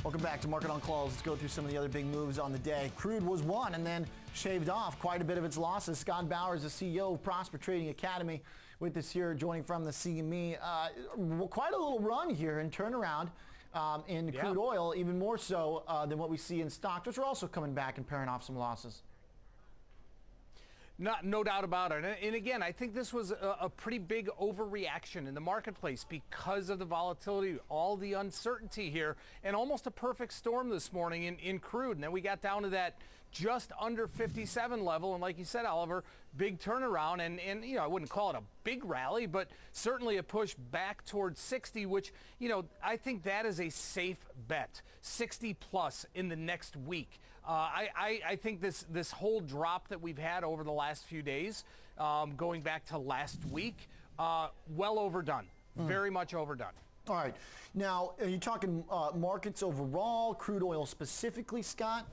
Welcome back to Market on Close. Let's go through some of the other big moves on the day. Crude was one and then shaved off quite a bit of its losses. Scott Bauer is the CEO of Prosper Trading Academy with us here, joining from the CME. Quite a little run here in turnaround in crude oil, even more so than what we see in stocks, which are also coming back and paring off some losses. No doubt about it. And again, I think this was a pretty big overreaction in the marketplace because of the volatility, all the uncertainty here, and almost a perfect storm this morning in crude. And then we got down to that just under 57 level. And like you said, Oliver, big turnaround. And you know, I wouldn't call it a big rally, but certainly a push back towards 60, which, you know, I think that is a safe bet. 60 plus in the next week. I think this whole drop that we've had over the last few days, going back to last week, well overdone. Very much overdone. All right. Now, are you talking markets overall, crude oil specifically, Scott?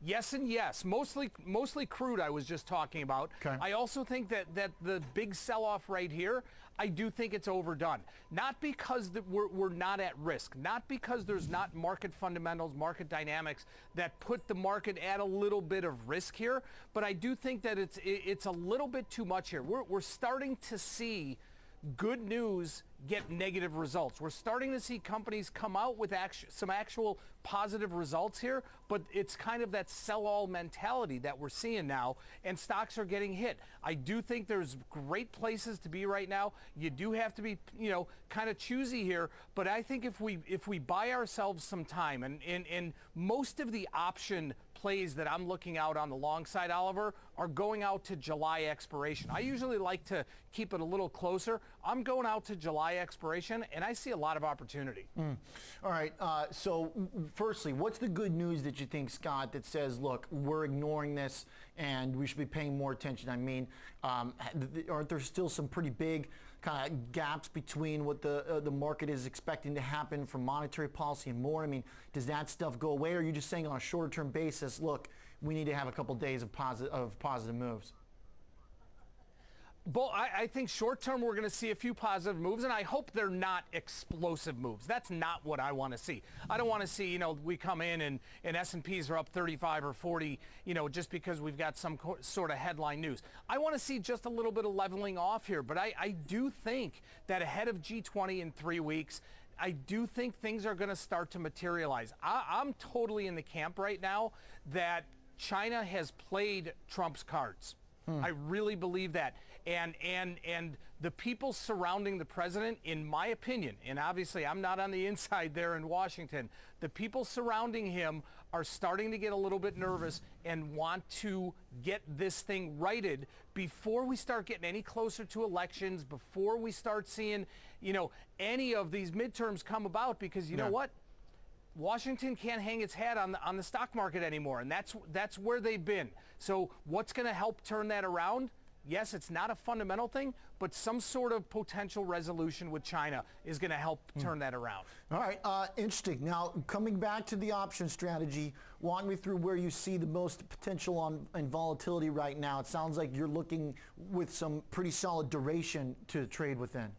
Yes and yes. Mostly crude I was just talking about. Okay. I also think that the big sell-off right here, I do think it's overdone. Not because we're not at risk, not because there's not market fundamentals, market dynamics that put the market at a little bit of risk here, but I do think that it's a little bit too much here. We're starting to see good news get negative results. We're starting to see companies come out with some actual positive results here, but it's kind of that sell-all mentality that we're seeing now, and stocks are getting hit. I do think there's great places to be right now. You do have to be, you know, kind of choosy here, but I think if we buy ourselves some time, and most of the option plays that I'm looking out on the long side, Oliver, are going out to July expiration. I usually like to keep it a little closer. I'm going out to July expiration, and I see a lot of opportunity. All right. So firstly, what's the good news that you think, Scott, that says, look, we're ignoring this and we should be paying more attention? I mean, aren't there still some pretty big kind of gaps between what the market is expecting to happen from monetary policy and more? I mean, does that stuff go away, or are you just saying on a shorter-term basis, look, we need to have a couple days of positive moves? Well, I think short term we're going to see a few positive moves, and I hope they're not explosive moves. That's not what I want to see. I don't want to see, you know, we come in and S&Ps are up 35 or 40, you know, just because we've got some sort of headline news. I want to see just a little bit of leveling off here, but I do think that ahead of G20 in 3 weeks, I do think things are going to start to materialize. I'm totally in the camp right now that China has played Trump's cards. I really believe that. And the people surrounding the president, in my opinion, and obviously I'm not on the inside there in Washington, the people surrounding him are starting to get a little bit nervous and want to get this thing righted before we start getting any closer to elections, before we start seeing, you know, any of these midterms come about, because you know what? Washington can't hang its hat on the stock market anymore, and that's where they've been. So what's going to help turn that around? Yes, it's not a fundamental thing, but some sort of potential resolution with China is going to help turn that around. All right, interesting. Now, coming back to the option strategy, walk me through where you see the most potential on volatility right now. It sounds like you're looking with some pretty solid duration to trade within.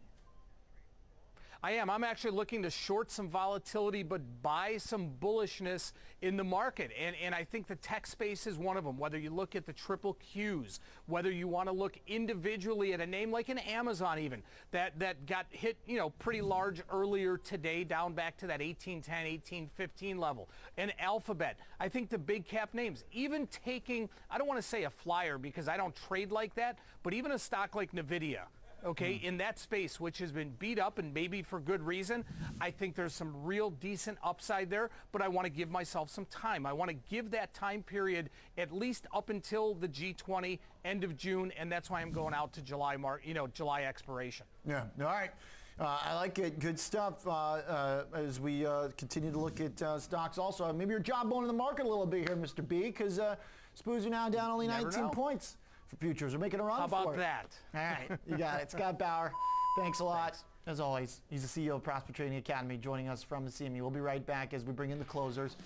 I am. I'm actually looking to short some volatility, but buy some bullishness in the market. And I think the tech space is one of them. Whether you look at the triple Qs, whether you want to look individually at a name like an Amazon even, that got hit, you know, pretty large earlier today, down back to that 1810, 1815 level. And Alphabet. I think the big cap names, even taking, I don't want to say a flyer because I don't trade like that, but even a stock like NVIDIA. Okay, in that space, which has been beat up and maybe for good reason, I think there's some real decent upside there, but I want to give myself some time. I want to give that time period at least up until the G20, end of June, and that's why I'm going out to July, July expiration. Yeah, all right. I like it. Good stuff as we continue to look at stocks. Also, maybe you're jawboning the market a little bit here, Mr. B, because SPUs are now down only 19 points. For futures. We're making a run for it. How about that? All right, you got it. Scott Bauer, thanks a lot. Thanks. As always, he's the CEO of Prosper Trading Academy, joining us from the CME. We'll be right back as we bring in the closers.